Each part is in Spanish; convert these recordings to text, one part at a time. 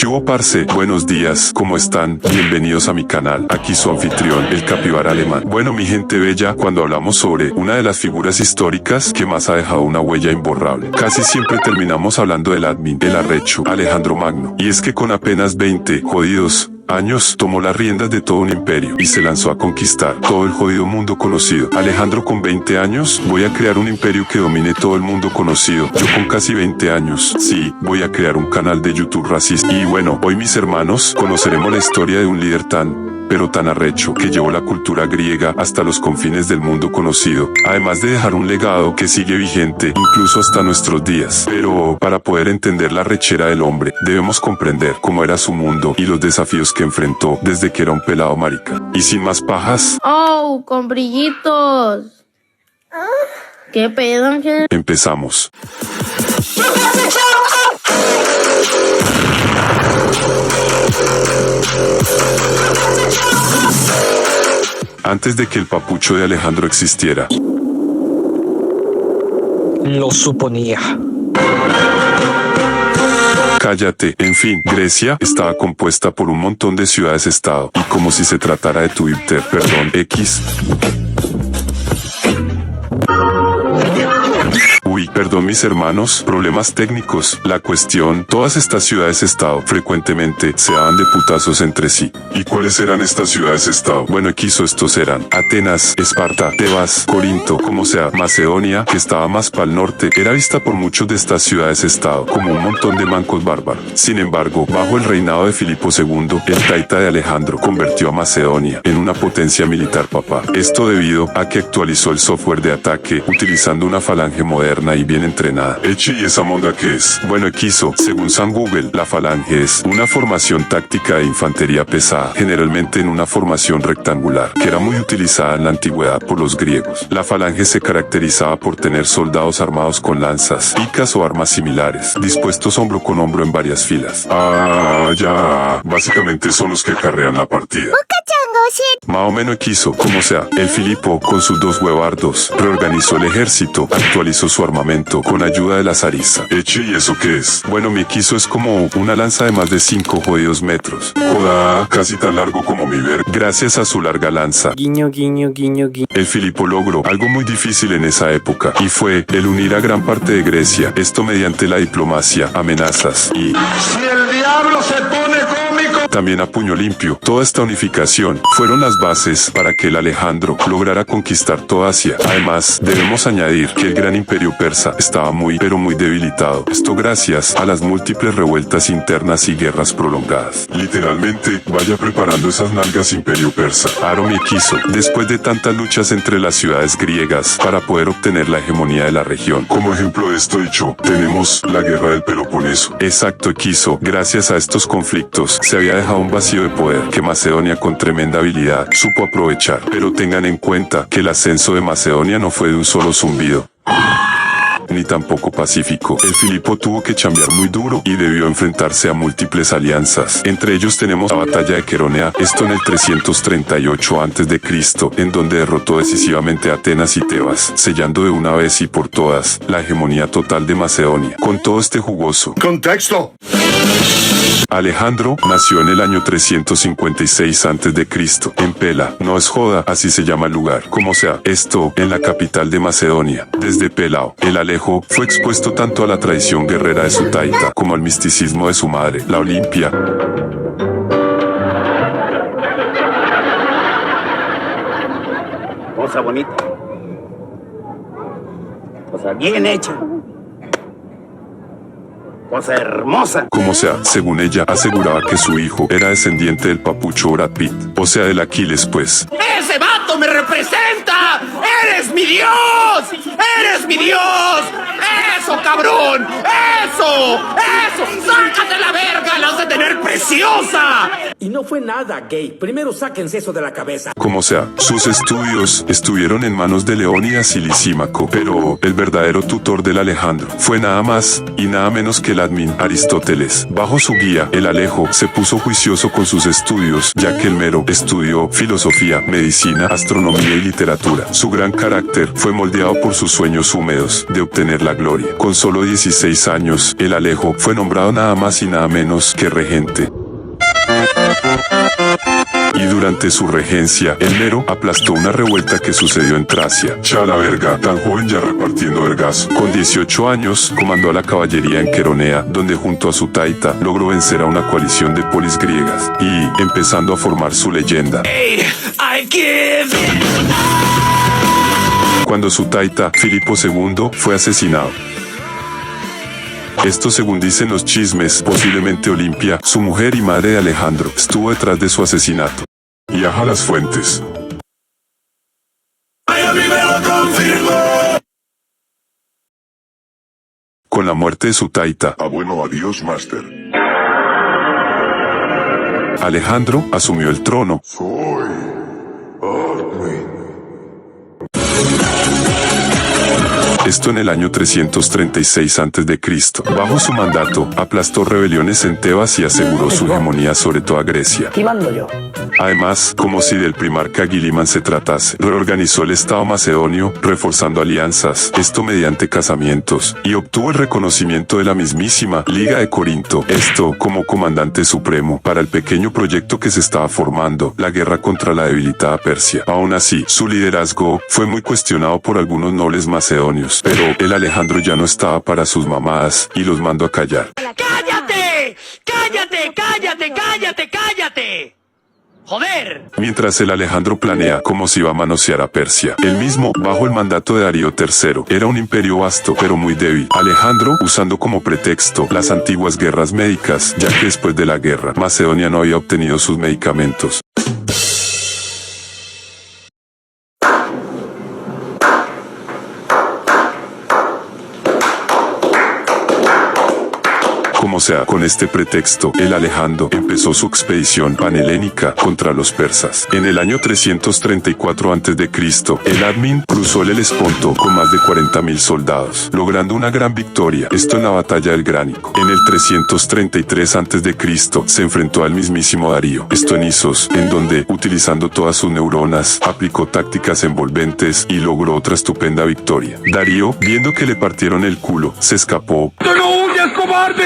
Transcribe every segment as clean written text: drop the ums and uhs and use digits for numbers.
¿Qué hubo, parce? Buenos días, ¿cómo están? Bienvenidos a mi canal, aquí su anfitrión, el capibara alemán. Bueno, mi gente bella, cuando hablamos sobre una de las figuras históricas que más ha dejado una huella imborrable, casi siempre terminamos hablando del admin, el arrecho, Alejandro Magno. Y es que con apenas 20 jodidos años tomó las riendas de todo un imperio y se lanzó a conquistar todo el jodido mundo conocido. Alejandro con 20 años, voy a crear un imperio que domine todo el mundo conocido. Yo con casi 20 años, sí, voy a crear un canal de YouTube racista. Y bueno, hoy mis hermanos, conoceremos la historia de un líder pero tan arrecho, que llevó la cultura griega hasta los confines del mundo conocido, además de dejar un legado que sigue vigente incluso hasta nuestros días. Pero para poder entender la rechera del hombre, debemos comprender cómo era su mundo y los desafíos que enfrentó desde que era un pelado marica. Y sin más pajas, ¡oh, con brillitos! ¿Qué pedo, Ángel? empezamos. Antes de que el papucho de Alejandro existiera, lo suponía. cállate. En fin, Grecia estaba compuesta por un montón de ciudades-estado, y como si se tratara de Twitter, X. Uy, perdón mis hermanos, problemas técnicos. La cuestión, todas estas ciudades-estado frecuentemente se daban de putazos entre sí. ¿Y cuáles eran estas ciudades-estado? Bueno, estos eran Atenas, Esparta, Tebas, Corinto, como sea, Macedonia, que estaba más para el norte, era vista por muchos de estas ciudades-estado como un montón de mancos bárbaros. Sin embargo, bajo el reinado de Filipo II, el taita de Alejandro convirtió a Macedonia en una potencia militar papá. Esto debido a que actualizó el software de ataque utilizando una falange moderna y bien entrenada. Eche, ¿y esa monda qué es? Bueno, según San Google, la falange es una formación táctica de infantería pesada, generalmente en una formación rectangular, que era muy utilizada en la antigüedad por los griegos. La falange se caracterizaba por tener soldados armados con lanzas, picas o armas similares, dispuestos hombro con hombro en varias filas. Ah, ya. Básicamente son los que acarrean la partida. Más o menos como sea, el Filipo, con sus dos huevardos, reorganizó el ejército, actualizó su armamento con ayuda de la zarisa. Eche, ¿y eso qué es? Bueno, mi es como una lanza de más de 5 jodidos metros. Joda, casi tan largo como mi verga. Gracias a su larga lanza, Guiño, guiño, guiño, guiño. el Filipo logró algo muy difícil en esa época, y fue el unir a gran parte de Grecia, esto mediante la diplomacia, amenazas y... Si el diablo se pone cómico, también a puño limpio. Toda esta unificación fueron las bases para que el Alejandro lograra conquistar toda Asia. Además, debemos añadir que el gran imperio persa estaba muy debilitado. Esto gracias a las múltiples revueltas internas y guerras prolongadas. Literalmente, vaya preparando esas nalgas imperio persa. Aro me quiso, después de tantas luchas entre las ciudades griegas para poder obtener la hegemonía de la región. Como ejemplo de esto dicho, tenemos la guerra del Peloponeso. Exacto, quiso. Gracias a estos conflictos, se había dejado un vacío de poder que Macedonia con tremenda habilidad supo aprovechar. Pero tengan en cuenta que el ascenso de Macedonia no fue de un solo zumbido, ni tampoco pacífico. El Filipo tuvo que chambear muy duro y debió enfrentarse a múltiples alianzas. Entre ellos tenemos la batalla de Queronea, esto en el 338 a.C., en donde derrotó decisivamente a Atenas y Tebas, sellando de una vez y por todas la hegemonía total de Macedonia. Con todo este jugoso contexto. Alejandro nació en el año 356 a.C. en Pela, no es joda, así se llama el lugar. Como sea, esto en la capital de Macedonia. Desde Pelao, el Alejo fue expuesto tanto a la tradición guerrera de su taita como al misticismo de su madre, la Olimpia. Cosa bonita. Cosa bien hecha. Cosa hermosa. Como sea, según ella, aseguraba que su hijo era descendiente del papucho Brad Pitt, o sea, del Aquiles, pues. ¡Ese vato me representa! ¡Eres mi Dios! ¡Eres mi Dios! ¡Eso, cabrón! ¡Eso! ¡Eso! ¡Sácate la verga! ¡La has de tener preciosa! Y no fue nada gay. Primero sáquense eso de la cabeza. Como sea, sus estudios estuvieron en manos de Leónidas y Lisímaco, pero el verdadero tutor del Alejandro fue nada más y nada menos que el admin Aristóteles. Bajo su guía, el Alejo se puso juicioso con sus estudios, ya que el mero estudió filosofía, medicina, astronomía y literatura. Su gran carácter fue moldeado por sus sueños húmedos de obtener la gloria. Con solo 16 años, el Alejo fue nombrado nombrado nada más y nada menos que regente. Y durante su regencia, el Mero aplastó una revuelta que sucedió en Tracia. Ya la verga, tan joven ya repartiendo vergas. Con 18 años, comandó a la caballería en Queronea, donde junto a su taita logró vencer a una coalición de polis griegas y empezando a formar su leyenda. Cuando su taita, Filipo II, fue asesinado. Esto, según dicen los chismes, posiblemente Olimpia, su mujer y madre de Alejandro, estuvo detrás de su asesinato. Y aja las fuentes. Con la muerte de su taita, Bueno, adiós, Master. Alejandro asumió el trono. Soy Armin. Esto en el año 336 a.C. Bajo su mandato, aplastó rebeliones en Tebas y aseguró su hegemonía sobre toda Grecia. Aquí mando yo. Además, como si del primarca Guiliman se tratase, reorganizó el estado macedonio, reforzando alianzas, esto mediante casamientos, y obtuvo el reconocimiento de la mismísima Liga de Corinto, esto como comandante supremo para el pequeño proyecto que se estaba formando, la guerra contra la debilitada Persia. Aún así, su liderazgo fue muy cuestionado por algunos nobles macedonios, pero el Alejandro ya no estaba para sus mamadas y los mandó a callar. ¡Cállate! ¡Cállate! ¡Cállate! ¡Cállate! ¡Cállate! ¡Joder! Mientras el Alejandro planea cómo se iba a manosear a Persia. Él mismo, bajo el mandato de Darío III, era un imperio vasto, pero muy débil. Alejandro, usando como pretexto las antiguas guerras médicas, ya que después de la guerra, Macedonia no había obtenido sus medicamentos. Como sea, con este pretexto, el Alejandro empezó su expedición panhelénica contra los persas. En el año 334 a.C., el Admin cruzó el Helesponto con más de 40.000 soldados, logrando una gran victoria, esto en la batalla del Gránico. En el 333 a.C., se enfrentó al mismísimo Darío, esto en Isos, en donde, utilizando todas sus neuronas, aplicó tácticas envolventes y logró otra estupenda victoria. Darío, viendo que le partieron el culo, se escapó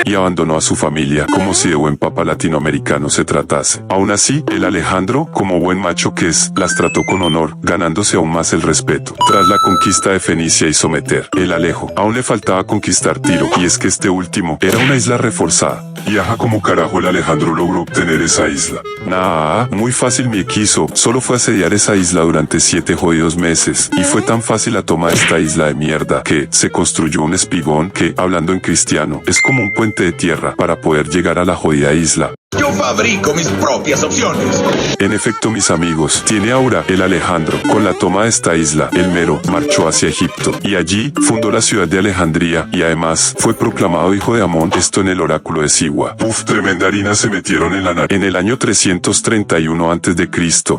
y abandonó a su familia, como si de buen papa latinoamericano se tratase. Aún así, el Alejandro, como buen macho que es, las trató con honor, ganándose aún más el respeto. Tras la conquista de Fenicia y someter el Alejo, aún le faltaba conquistar Tiro, y es que este último era una isla reforzada. Y aja como carajo el Alejandro logró obtener esa isla. Nah, muy fácil mi quiso, solo fue asediar esa isla durante 7 jodidos meses, y fue tan fácil la toma de esta isla de mierda, que se construyó un espigón que, hablando en cristiano, es como un puente de tierra para poder llegar a la jodida isla. Yo fabrico mis propias opciones. En efecto, mis amigos, tiene ahora el Alejandro. Con la toma de esta isla, el Mero marchó hacia Egipto, y allí fundó la ciudad de Alejandría, y además fue proclamado hijo de Amón, esto en el oráculo de Sigua. Uf, tremenda harina se metieron en la nariz. En el año 331 a.C.,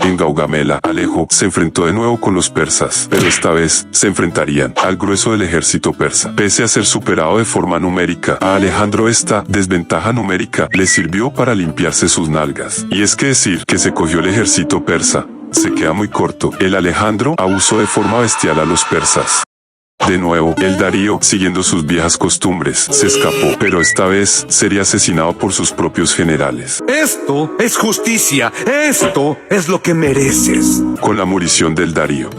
en Gaugamela, Alejo se enfrentó de nuevo con los persas, pero esta vez se enfrentarían al grueso del ejército persa. Pese a ser superado de forma numérica, a Alejandro esta desventaja numérica le sirvió para limpiarse sus nalgas. Y es que decir que se cogió el ejército persa se queda muy corto. El Alejandro abusó de forma bestial a los persas. De nuevo, el Darío, siguiendo sus viejas costumbres, se escapó, pero esta vez sería asesinado por sus propios generales. Esto es justicia. Esto es lo que mereces. Con la murición del Darío,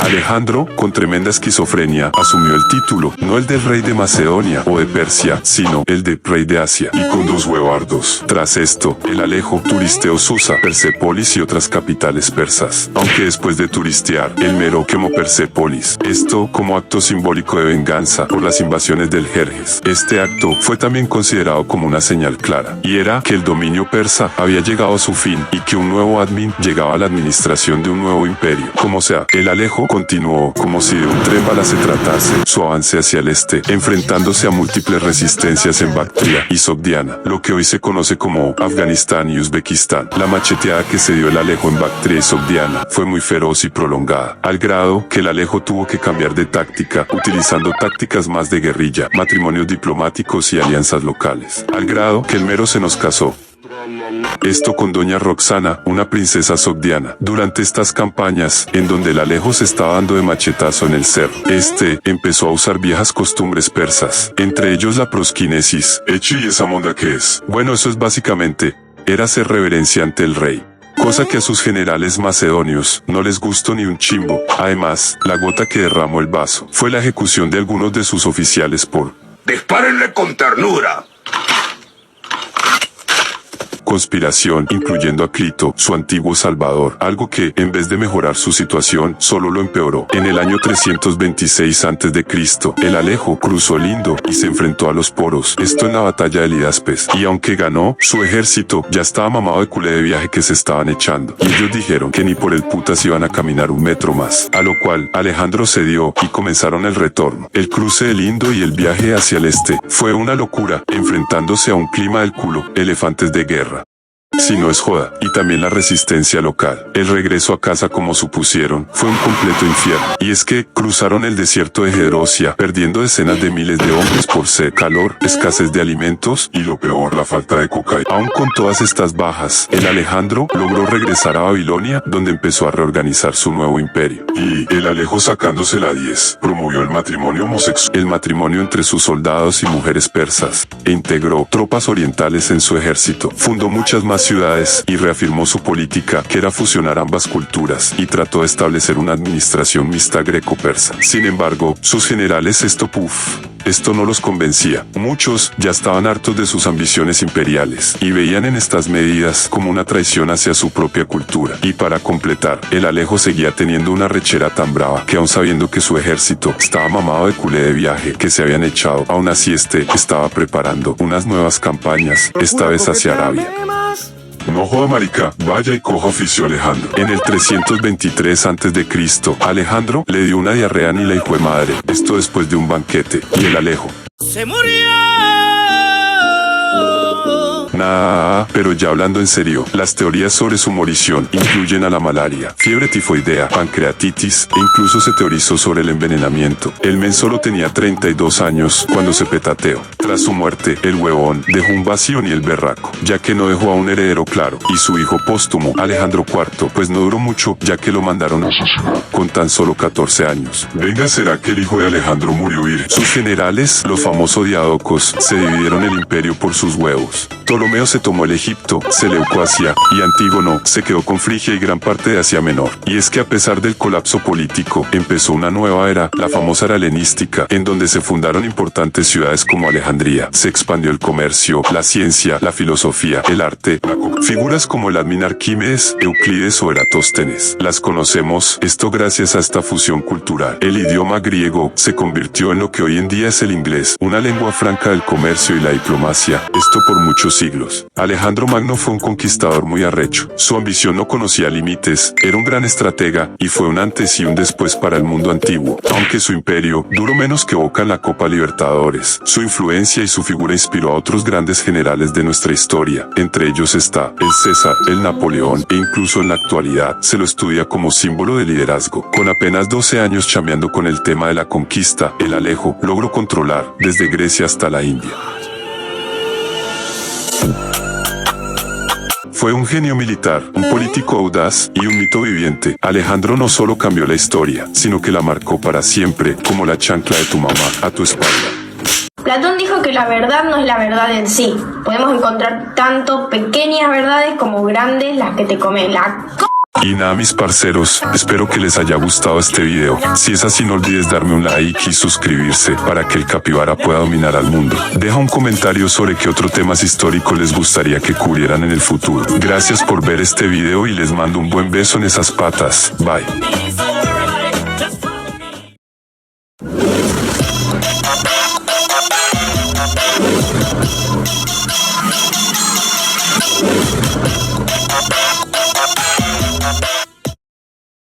Alejandro, con tremenda esquizofrenia, asumió el título, no el del rey de Macedonia o de Persia, sino el de rey de Asia, y con 2 huevardos. Tras esto, el Alejo turisteó Susa, Persépolis y otras capitales persas, aunque después de turistear, el Mero quemó Persépolis, esto como acto simbólico de venganza por las invasiones del Jerjes. Este acto fue también considerado como una señal clara, y era que el dominio persa había llegado a su fin, y que un nuevo admin llegaba a la administración de un nuevo imperio. Como sea, el Alejo continuó, como si de un tren bala se tratase, su avance hacia el este, enfrentándose a múltiples resistencias en Bactria y Sogdiana, lo que hoy se conoce como Afganistán y Uzbekistán. La macheteada que se dio el Alejo en Bactria y Sogdiana fue muy feroz y prolongada, al grado que el Alejo tuvo que cambiar de táctica, utilizando tácticas más de guerrilla, matrimonios diplomáticos y alianzas locales, al grado que el Mero se nos casó Esto con doña Roxana, una princesa sogdiana. Durante estas campañas, en donde el Alejo se estaba dando de machetazo en el cerro, empezó a usar viejas costumbres persas, entre ellos la prosquinesis. Eche, ¿y esa monda qué es? Bueno, eso es básicamente, era hacer reverencia ante el rey. Cosa que a sus generales macedonios no les gustó ni un chimbo. Además, la gota que derramó el vaso fue la ejecución de algunos de sus oficiales por Dispárenle con ternura. conspiración, incluyendo a Crito, su antiguo salvador, algo que, en vez de mejorar su situación, solo lo empeoró. En el año 326 a.C., el Alejo cruzó el Indo y se enfrentó a los poros, esto en la batalla de Lidaspes, y aunque ganó, su ejército ya estaba mamado de culé de viaje que se estaban echando, y ellos dijeron que ni por el putas iban a caminar un metro más, a lo cual Alejandro cedió y comenzaron el retorno. El cruce del Indo y el viaje hacia el este fue una locura, enfrentándose a un clima del culo, elefantes de guerra. Si no es joda, y también la resistencia local. El regreso a casa, como supusieron, fue un completo infierno. Y es que cruzaron el desierto de Gedrosia, perdiendo decenas de miles de hombres por sed, calor, escasez de alimentos Y lo peor, la falta de cocaína. Aún con todas estas bajas, el Alejandro logró regresar a Babilonia, donde empezó a reorganizar su nuevo imperio. Y el Alejo sacándose la 10, promovió el matrimonio homosexual. El matrimonio entre sus soldados y mujeres persas, e integró tropas orientales en su ejército. Fundó muchas más ciudades y reafirmó su política, que era fusionar ambas culturas, y trató de establecer una administración mixta greco-persa. Sin embargo, sus generales esto no los convencía. Muchos ya estaban hartos de sus ambiciones imperiales y veían en estas medidas como una traición hacia su propia cultura. Y para completar, el Alejo seguía teniendo una rechera tan brava que, aun sabiendo que su ejército estaba mamado de culé de viaje que se habían echado, aún así estaba preparando unas nuevas campañas, esta vez hacia Arabia. No joda, marica, vaya y coja oficio Alejandro. En el 323 a.C., Alejandro le dio una diarrea ni la hijuemadre, esto después de un banquete, y el Alejo ¡Se murió! Nah, pero ya hablando en serio, las teorías sobre su morición incluyen a la malaria, fiebre tifoidea, pancreatitis, e incluso se teorizó sobre el envenenamiento. El men solo tenía 32 años cuando se petateó. Tras su muerte, el huevón dejó un vacío ni el berraco, ya que no dejó a un heredero claro, y su hijo póstumo, Alejandro IV, pues no duró mucho, ya que lo mandaron a asesinar con tan solo 14 años. Venga, ¿será que el hijo de Alejandro murió virgen? Sus generales, los famosos diadocos, se dividieron el imperio por sus huevos. Ptolomeo se tomó el Egipto, Seleuco Asia, y Antígono se quedó con Frigia y gran parte de Asia Menor. Y es que a pesar del colapso político, empezó una nueva era, la famosa era helenística, en donde se fundaron importantes ciudades como Alejandría. Se expandió el comercio, la ciencia, la filosofía, el arte, figuras como el admin Arquímedes, Euclides o Eratóstenes. Las conocemos, esto gracias a esta fusión cultural. El idioma griego se convirtió en lo que hoy en día es el inglés, una lengua franca del comercio y la diplomacia, esto por muchos siglos. Alejandro Magno fue un conquistador muy arrecho. Su ambición no conocía límites, era un gran estratega y fue un antes y un después para el mundo antiguo. Aunque su imperio duró menos que Boca en la Copa Libertadores, su influencia y su figura inspiró a otros grandes generales de nuestra historia. Entre ellos está el César, el Napoleón, e incluso en la actualidad se lo estudia como símbolo de liderazgo. Con apenas 12 años chameando con el tema de la conquista, el Alejo logró controlar desde Grecia hasta la India. Fue un genio militar, un político audaz y un mito viviente. Alejandro no solo cambió la historia, sino que la marcó para siempre, como la chancla de tu mamá a tu espalda. Platón dijo que la verdad no es la verdad en sí. Podemos encontrar tanto pequeñas verdades como grandes, las que te comen la Y nada, mis parceros, espero que les haya gustado este video. Si es así, no olvides darme un like y suscribirse para que el capibara pueda dominar al mundo. Deja un comentario sobre qué otros temas históricos les gustaría que cubrieran en el futuro. Gracias por ver este video y les mando un buen beso en esas patas. Bye.